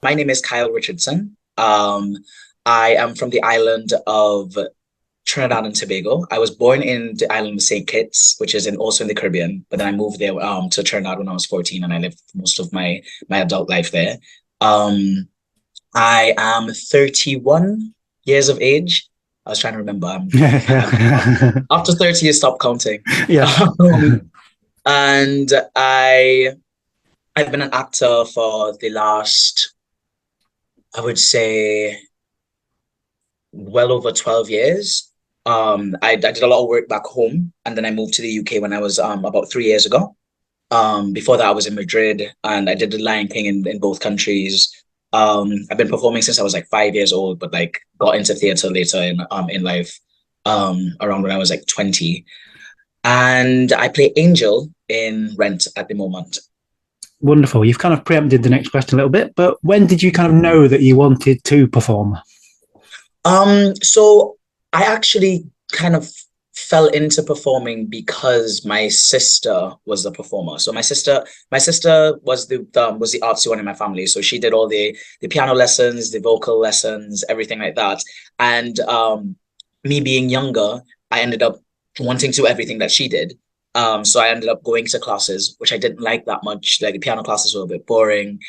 My name is Kyle Richardson. I am from the island of Trinidad and Tobago. I was born in the island of St. Kitts, which is also in the Caribbean, but then I moved there to Trinidad when I was 14 and I lived most of my adult life there. Um, I am 31 years of age. I was trying to remember. After 30, you stop counting. Yeah. Um, and I've been an actor for the last, I would say, well over 12 years. I did a lot of work back home, and then I moved to the UK when I was about 3 years ago. Before that, I was in Madrid, and I did The Lion King in both countries. I've been performing since I was like 5 years old, but like got into theater later in life, around when I was like 20. And I play Angel in Rent at the moment. Wonderful. You've kind of preempted the next question a little bit, but when did you kind of know that you wanted to perform? So I actually kind of fell into performing because my sister was the performer. So my sister was the artsy one in my family. So she did all the piano lessons, the vocal lessons, everything like that. And me being younger, I ended up wanting to do everything that she did. So I ended up going to classes, which I didn't like that much. Like the piano classes were a bit boring.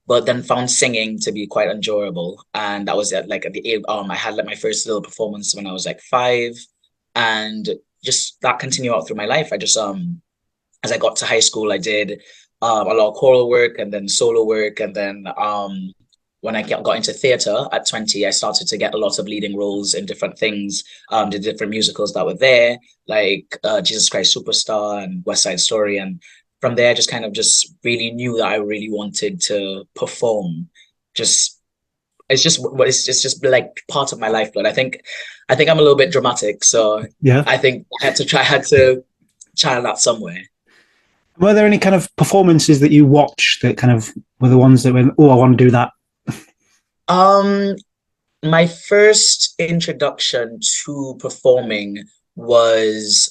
But then found singing to be quite enjoyable. And that was at the age, I had like my first little performance when I was like 5. And just that continued out through my life. I just as I got to high school, I did a lot of choral work and then solo work. And then when I got into theater at 20, I started to get a lot of leading roles in different things, the different musicals that were there, like Jesus Christ Superstar and West Side Story. And from there, I just kind of just really knew that I really wanted to perform. Just it's just like part of my lifeblood. I think I'm a little bit dramatic, so Yeah. I think I had to channel that somewhere. Were there any kind of performances that you watched that kind of were the ones that went, oh, I want to do that? Um, my first introduction to performing was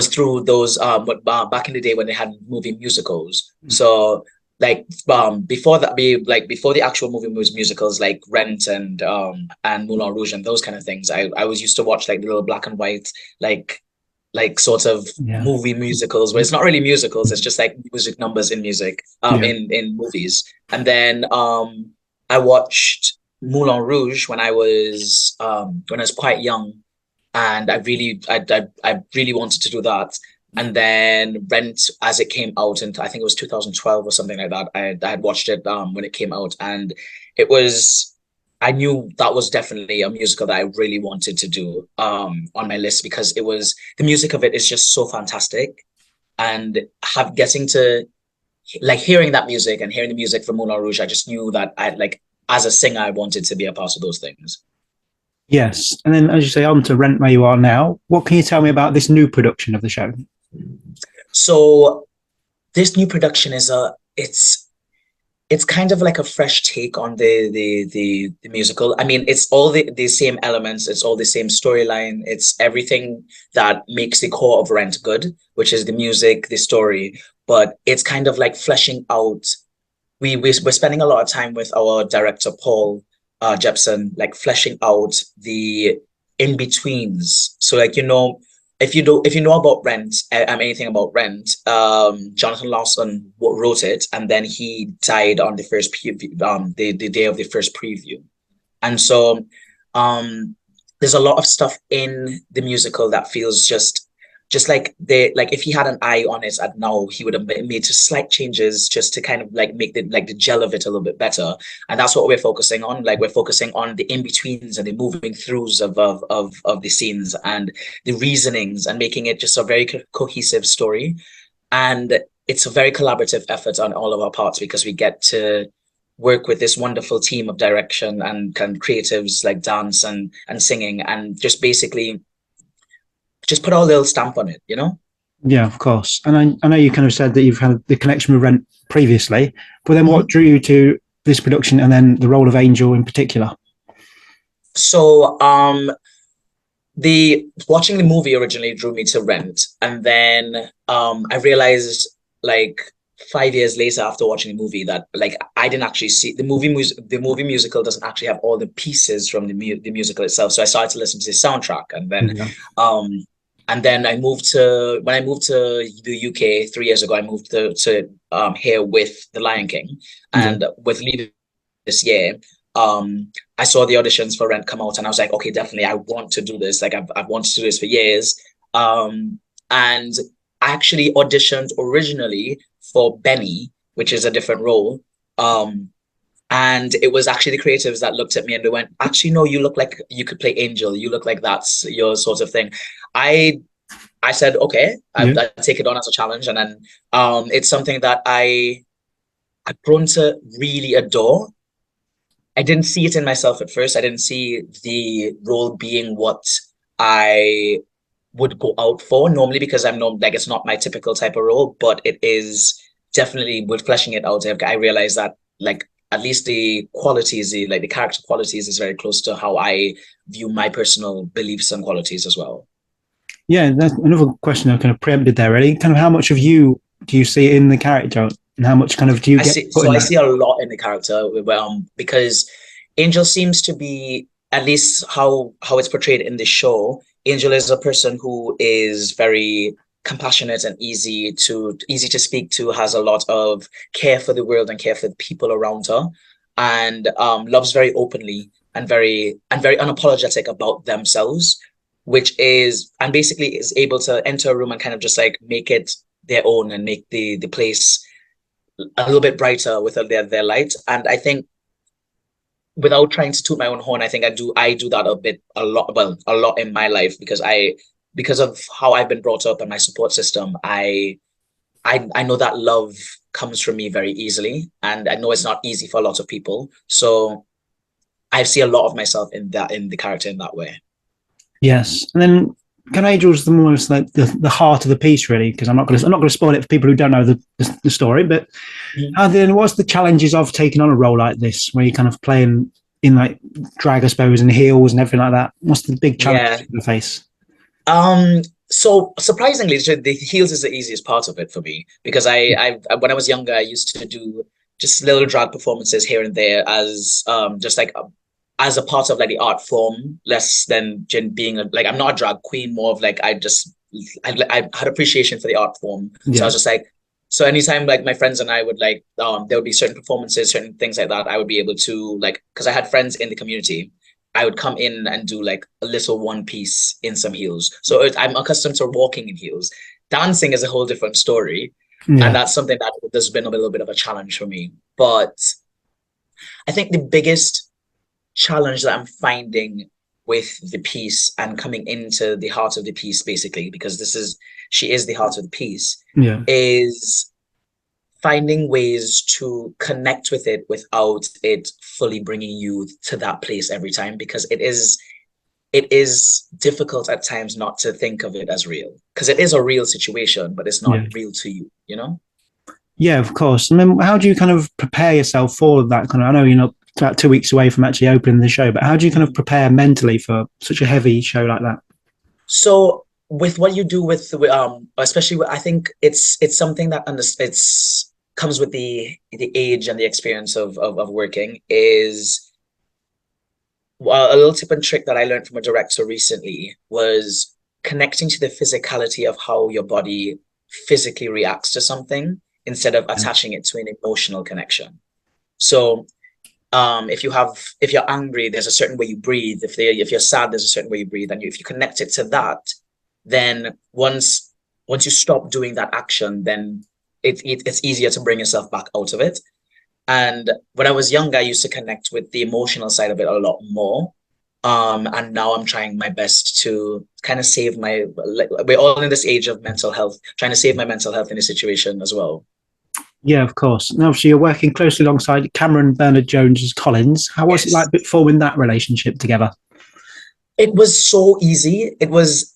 through those back in the day when they had movie musicals. So like before that be like before the actual movie was musicals like Rent and Moulin Rouge and those kind of things. I was used to watch like the little black and white like sort of Yeah. movie musicals where it's not really musicals, it's just like music numbers in music Yeah. in movies. And then I watched Moulin Rouge when I was quite young, and I really wanted to do that. And then Rent, as it came out, and I think it was 2012 or something like that. I had watched it when it came out, and it was I knew that was definitely a musical that I really wanted to do on my list because it was the music of it is just so fantastic, and have getting to like hearing that music and hearing the music from Moulin Rouge, I just knew that I like as a singer I wanted to be a part of those things. Yes. And then, as you say, on to Rent Where You Are Now. What can you tell me about this new production of the show? So this new production is it's kind of like a fresh take on the musical. I mean, it's all the same elements, it's all the same storyline, it's everything that makes the core of Rent good, which is the music, the story, but it's kind of like fleshing out. We're spending a lot of time with our director Paul Jepson, like fleshing out the in betweens. So like if you know about Rent, anything about Rent, Jonathan Lawson wrote it, and then he died on the first the day of the first preview, and so there's a lot of stuff in the musical that feels just like if he had an eye on it at now, he would have made just slight changes just to kind of like make the gel of it a little bit better. And that's what we're focusing on. Like we're focusing on the in-betweens and the moving throughs of the scenes and the reasonings and making it just a very cohesive story. And it's a very collaborative effort on all of our parts because we get to work with this wonderful team of direction and kind of creatives like dance and singing and just basically just put our little stamp on it. Yeah, of course. And I know you kind of said that you've had the connection with Rent previously, but then what Mhm. drew you to this production and then the role of Angel in particular? So the watching the movie originally drew me to Rent, and then I realized like 5 years later after watching the movie that like I didn't actually see the movie. The movie musical doesn't actually have all the pieces from the musical itself. So I started to listen to the soundtrack, Yeah. um and then I moved to when I moved to the UK 3 years ago. I moved to here with The Lion King, Yeah. and with leaving this year, I saw the auditions for Rent come out, and I was like, okay, definitely, I want to do this. Like I've wanted to do this for years. And I actually auditioned originally for Benny, which is a different role. Um, and it was actually the creatives that looked at me and they went, actually, no, you look like you could play Angel. You look like that's your sort of thing. I I said, okay, Yeah. I take it on as a challenge. And then it's something that I've grown to really adore. I didn't see it in myself at first. I didn't see the role being what I would go out for normally because I'm not like it's not my typical type of role, but it is definitely with fleshing it out. I realized that like at least the qualities, the character qualities, is very close to how I view my personal beliefs and qualities as well. Yeah, that's another question I kind of preempted there, really. Kind of how much of you do you see in the character, and how much kind of do you get put in I that? see a lot in the character, because Angel seems to be, at least how it's portrayed in the show. Angel is a person who is very compassionate and easy to speak to, has a lot of care for the world and care for the people around her, and loves very openly and very unapologetic about themselves, which is and basically is able to enter a room and kind of just like make it their own and make the place a little bit brighter with their light. And I think without trying to toot my own horn, I think I do that a lot in my life because of how I've been brought up and my support system. I know that love comes from me very easily, and I know it's not easy for a lot of people. So I see a lot of myself in the character in that way. Yes, and then kind of Angel's the almost like the heart of the piece, really. Because I'm not going to spoil it for people who don't know the story. But Mhm. and then what's the challenges of taking on a role like this, where you're kind of playing in like drag, I suppose, and heels and everything like that? What's the big challenge Yeah. you face? So surprisingly, the heels is the easiest part of it for me because when I was younger, I used to do just little drag performances here and there as just like as a part of like the art form, less than being like I'm not a drag queen, more of like I had appreciation for the art form, so I Yeah, was just like so anytime like my friends and I would like there would be certain performances, certain things like that, I would be able to like because I had friends in the community. I would come in and do like a little one piece in some heels. So I'm accustomed to walking in heels. Dancing is a whole different story. And yeah, that's something that there's been a little bit of a challenge for me. But I think the biggest challenge that I'm finding with the piece and coming into the heart of the piece, basically, because she is the heart of the piece, yeah, is finding ways to connect with it without it fully bringing you to that place every time because it is difficult at times not to think of it as real because it is a real situation but it's not yeah. real to you. Yeah, of course. I mean, how do you kind of prepare yourself for that kind of? I know you're not about 2 weeks away from actually opening the show, but how do you kind of prepare mentally for such a heavy show like that? So with what you do especially I think it's something that it's comes with the age and the experience of working is well, a little tip and trick that I learned from a director recently was connecting to the physicality of how your body physically reacts to something instead of Yeah, attaching it to an emotional connection. So if you're angry, there's a certain way you breathe. If you're sad, there's a certain way you breathe. And if you connect it to that, then once you stop doing that action, then it's easier to bring yourself back out of it. And when I was younger, I used to connect with the emotional side of it a lot more. And now I'm trying my best to kind of save my, like, we're all in this age of mental health, trying to save my mental health in this situation as well. yeah, of course. And obviously, you're working closely alongside Cameron Bernard Jones as Collins. How was it like Yes. forming that relationship together? It was so easy. It was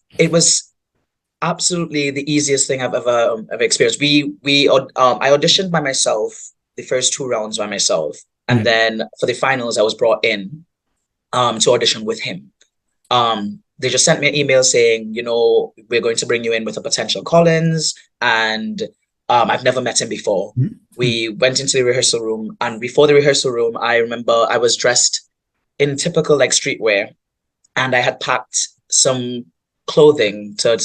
absolutely the easiest thing I've ever experienced. I auditioned by myself, the first two rounds by myself. And Yeah, then for the finals, I was brought in to audition with him. They just sent me an email saying, we're going to bring you in with a potential Collins, and I've never met him before. Mm-hmm. We went into the rehearsal room, and before the rehearsal room, I remember I was dressed in typical like streetwear, and I had packed some clothing to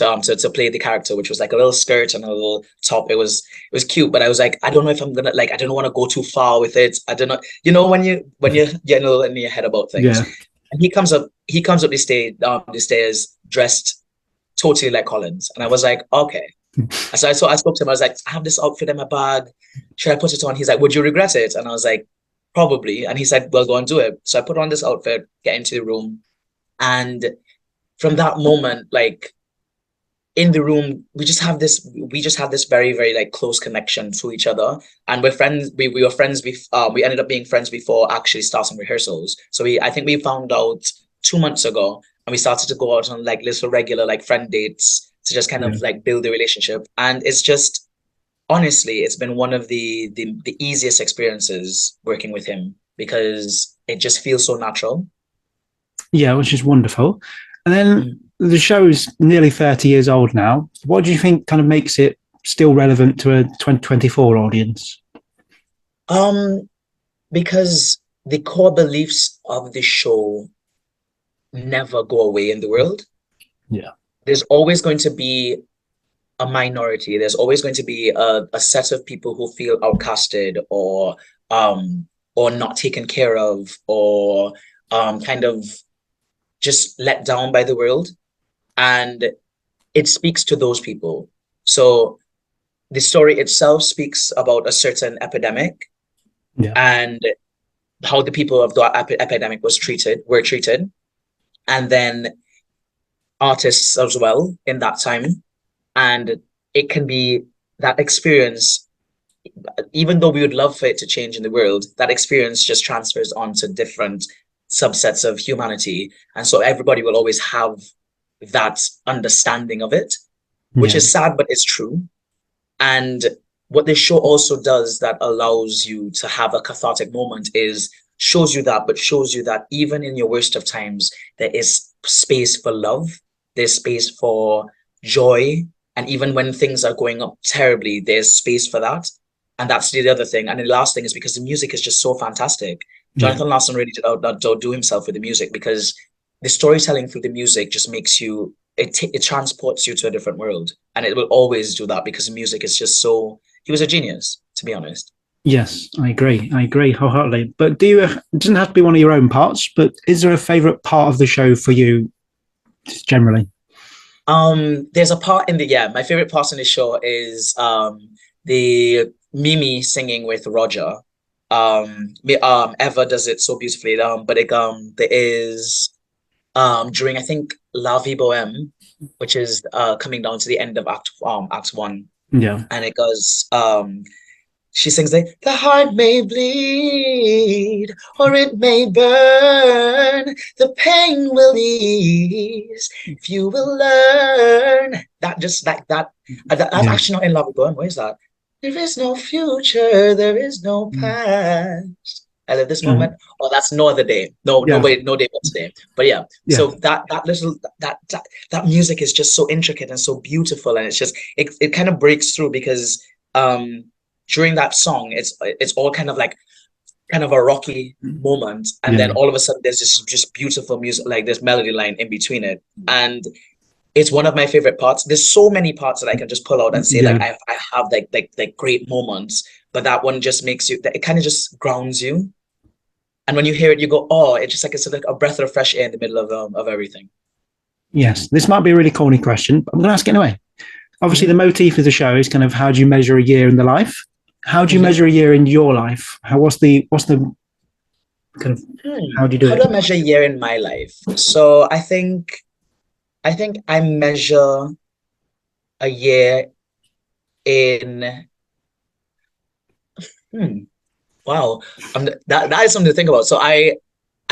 play the character, which was like a little skirt and a little top. It was cute, but I was like, I don't know if I'm gonna like, I don't want to go too far with it. I don't know, when you get a little in your head about things. Yeah. And he comes up the stairs dressed totally like Collins, and I was like, okay. And so I spoke to him. I was like, I have this outfit in my bag. Should I put it on? He's like, would you regret it? And I was like, probably. And he said, well, go and do it. So I put on this outfit, get into the room, and from that moment, like in the room, we just have this very, very like close connection to each other. And we're friends, we were friends we ended up being friends before actually starting rehearsals. So I think we found out 2 months ago, and we started to go out on like little regular like friend dates to just kind Yeah. of like build a relationship. And it's just, honestly, it's been one of the easiest experiences working with him, because it just feels so natural. Yeah, which is wonderful. And then Mm. the show is nearly 30 years old now. What do you think kind of makes it still relevant to a 2024 audience? Um, because the core beliefs of the show never go away in the world. Yeah. There's always going to be a minority. There's always going to be a set of people who feel outcasted, or not taken care of, or kind of just let down by the world. And it speaks to those people. So the story itself speaks about a certain epidemic, Yeah. and how the people of the epidemic were treated, and then artists as well in that time. And it can be that experience, even though we would love for it to change in the world, that experience just transfers onto different subsets of humanity. And so everybody will always have that understanding of it, which Yeah. is sad, but it's true. And what this show also does that allows you to have a cathartic moment is shows you that even in your worst of times, there is space for love, there's space for joy. And even when things are going up terribly, there's space for that. And that's the other thing. And the last thing is because the music is just so fantastic. Yeah. Jonathan Larson really did outdo himself with the music, because the storytelling through the music just makes you, it transports you to a different world, and it will always do that, because the music is just so, he was a genius, to be honest. Yes, I agree. I agree wholeheartedly. But it doesn't have to be one of your own parts, but is there a favorite part of the show for you, just generally? There's a part in the yeah, my favorite part in the show is the Mimi singing with Roger. Eva does it so beautifully. But there is during, I think, La Vie Boheme, which is coming down to the end of Act One, Yeah. and it goes she sings the heart may bleed or it may burn, the pain will ease if you will learn. That just like that's Yeah. actually not in Love Gone. Where is that? There is no future, there is no past. I live this Yeah. moment. Oh, that's no other day. No, no, Yeah. wait, no day but today. But yeah, Yeah. so that music is just so intricate and so beautiful, and it's just it kind of breaks through, because during that song, it's all kind of a rocky moment, and then Yeah. all of a sudden there's this just beautiful music, like this melody line in between it, and it's one of my favorite parts. There's so many parts that I can just pull out and say like Yeah. I have like great moments, but that one just makes you, it kind of just grounds you, and when you hear it, you go, oh, it's just like it's like a breath of fresh air in the middle of everything. Yes. This might be a really corny question, but I'm going to ask it anyway. Obviously, the Mm-hmm. motif of the show is kind of how do you measure a year in the life? How do you Mm-hmm. measure a year in your life? What's the kind of how do you do How do it? I measure a year in my life? So I think I measure a year in hmm, wow. That is something to think about. So I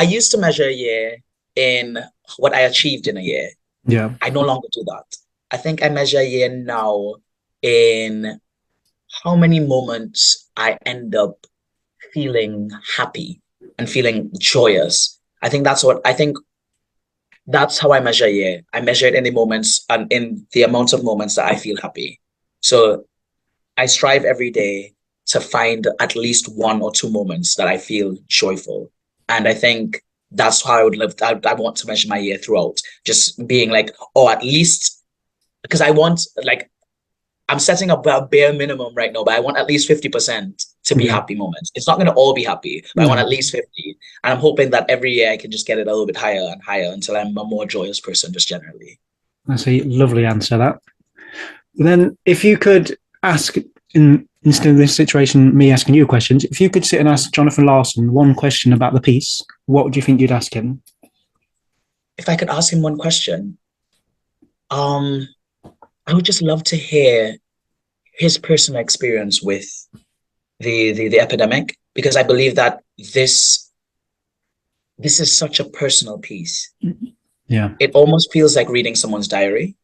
used to measure a year in what I achieved in a year. Yeah. I no longer do that. I think I measure a year now in how many moments I end up feeling happy and feeling joyous. I think that's how I measure a year. I measure it in the moments and in the amount of moments that I feel happy. So I strive every day to find at least one or two moments that I feel joyful. And I think that's how I would live. I want to measure my year throughout, just being like, oh, at least because I want like I'm setting up a bare minimum right now, but I want at least 50% to be Yeah. happy moments. It's not going to all be happy, but I want No. at least 50. And I'm hoping that every year I can just get it a little bit higher and higher until I'm a more joyous person, just generally. That's a lovely answer, that. Then, if you could ask, instead of this situation, me asking you questions, if you could sit and ask Jonathan Larson one question about the piece, what would you think you'd ask him? If I could ask him one question, um, I would just love to hear his personal experience with the epidemic because I believe that this this is such a personal piece. Yeah. It almost feels like reading someone's diary.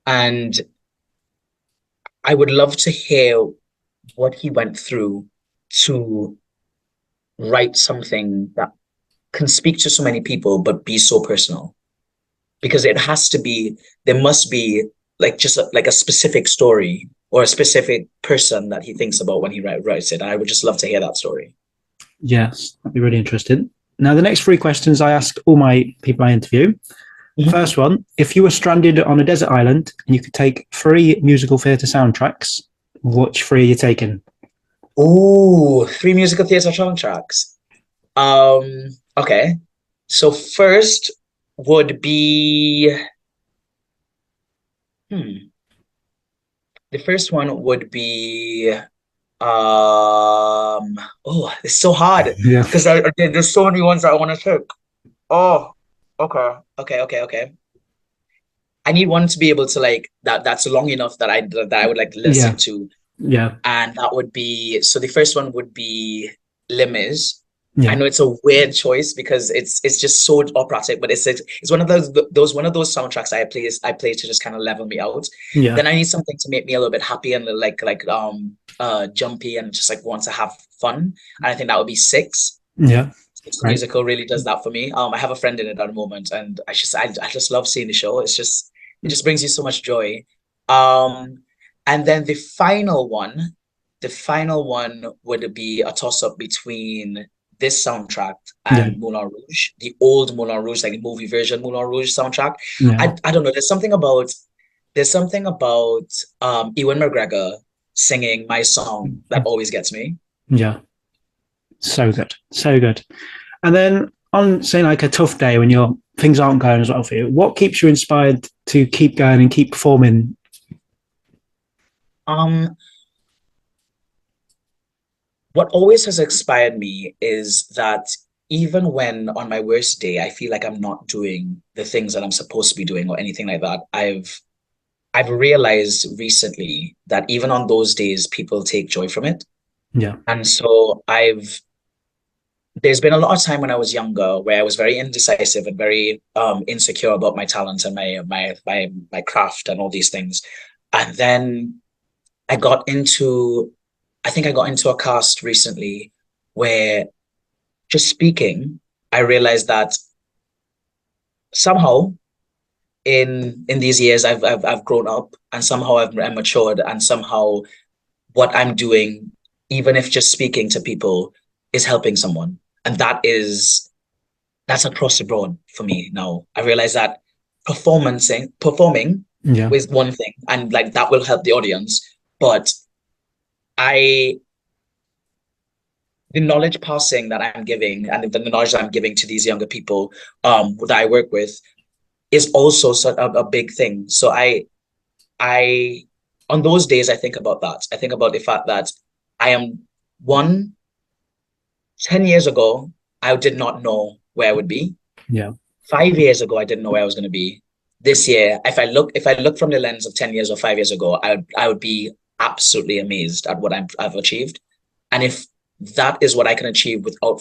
And I would love to hear what he went through to write something that can speak to so many people, but be so personal. Because it has to be, there must be like just like a specific story or a specific person that he thinks about when he writes it. And I would just love to hear that story. Yes, that'd be really interesting. Now, the next three questions I ask all my people I interview. Mhm. First one, if you were stranded on a desert island and you could take three musical theatre soundtracks, which three are you taking? Ooh, three musical theatre soundtracks. Okay. So first would be hmm, the first one would be oh, it's so hard Yeah. because there's so many ones that I want to take. Oh, okay. I need one to be able to like that's long enough that I would like Yeah. listen to. Yeah. And that would be so the first one would be Les Mis. I Yeah. know it's a weird choice because it's just so operatic, but it's one of those one of those soundtracks I play to just kind of level me out. Yeah. Then I need something to make me a little bit happy and jumpy and just like want to have fun. And I think that would be Six. Yeah. Six the Right. musical really does that for me. I have a friend in it at the moment, and I just love seeing the show. It just brings you so much joy. Um, and then the final one would be a toss up between this soundtrack Yeah. and Moulin Rouge, the old Moulin Rouge, like the movie version Moulin Rouge soundtrack. Yeah. I don't know. There's something about Ewan McGregor singing my song that always gets me. Yeah. So good. So good. And then on, say, like a tough day when your things aren't going as well for you, what keeps you inspired to keep going and keep performing? Um, what always has inspired me is that even when on my worst day, I feel like I'm not doing the things that I'm supposed to be doing or anything like that. I've realized recently that even on those days, people take joy from it. Yeah. And so there's been a lot of time when I was younger where I was very indecisive and very insecure about my talent and my craft and all these things. And then I got into I think I got into a cast recently where just speaking, I realized that somehow in these years I've grown up and somehow I've matured and somehow what I'm doing, even if just speaking to people, is helping someone. And that's across the board for me now. I realize that performing Yeah. is one thing and like that will help the audience. But I the knowledge passing that I'm giving and the knowledge that I'm giving to these younger people that I work with is also a big thing. So I on those days I think about that. I think about the fact that I am one 10 years ago, I did not know where I would be. Yeah. 5 years ago, I didn't know where I was going to be. This year, if I look from the lens of 10 years or 5 years ago, I would be absolutely amazed at what I've achieved. And if that is what I can achieve without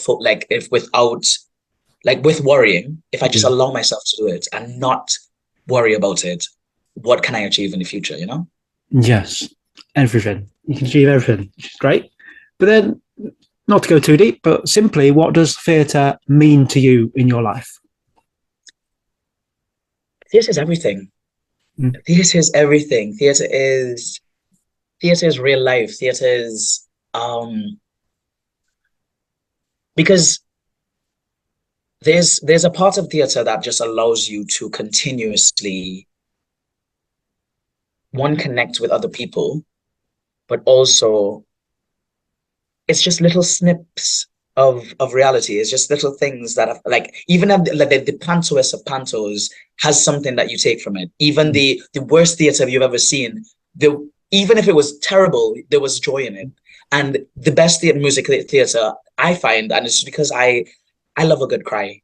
with worrying, if I just Yeah. allow myself to do it and not worry about it, what can I achieve in the future, you know? Yes. Everything. You can achieve everything, which is great. But then, not to go too deep, but simply, what does theatre mean to you in your life? This is everything. Mm. This is everything. Theatre is theater is real life. Theater is because there's a part of theater that just allows you to continuously one connect with other people, but also it's just little snips of reality. It's just little things that are like even like the pantoist of pantos has something that you take from it. Even the worst theater you've ever seen, the even if it was terrible, there was joy in it. And the best theater I find, and it's because I love a good cry.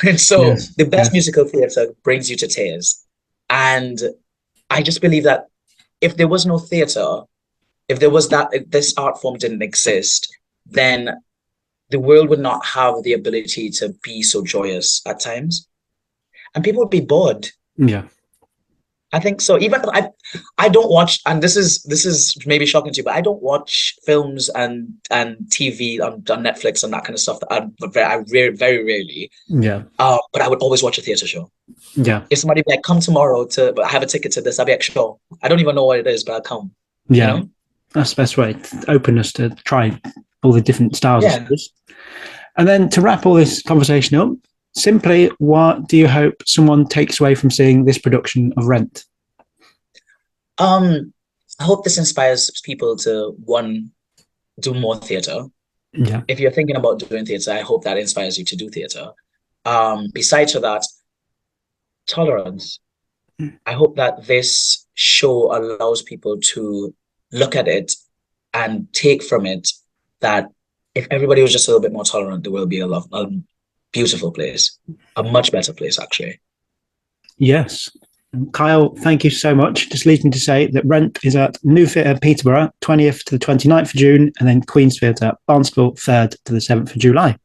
And so Yes. the best Yes. musical theater brings you to tears. And I just believe that if there was no theater, if there was that, if this art form didn't exist, then the world would not have the ability to be so joyous at times. And people would be bored. Yeah. I think so. Even I don't watch, and this is maybe shocking to you, but I don't watch films and TV on Netflix and that kind of stuff. Very rarely. Yeah. But I would always watch a theater show. Yeah. If somebody be like, come tomorrow to but I have a ticket to this, I'll be like, sure. I don't even know what it is, but I'll come. You Yeah. know? That's the best way. Openness to try all the different styles, I Yeah. suppose. And then to wrap all this conversation up, simply, what do you hope someone takes away from seeing this production of Rent? I hope this inspires people to one, do more theater. Yeah. If you're thinking about doing theater, I hope that inspires you to do theater. Besides that, tolerance. I hope that this show allows people to look at it and take from it that if everybody was just a little bit more tolerant, the world would be a beautiful place, a much better place, actually. Yes. Kyle, thank you so much. Just leaves me to say that Rent is at New Theatre Peterborough, 20th to the 29th of June, and then Queen's Theatre Barnstaple, 3rd to the 7th of July.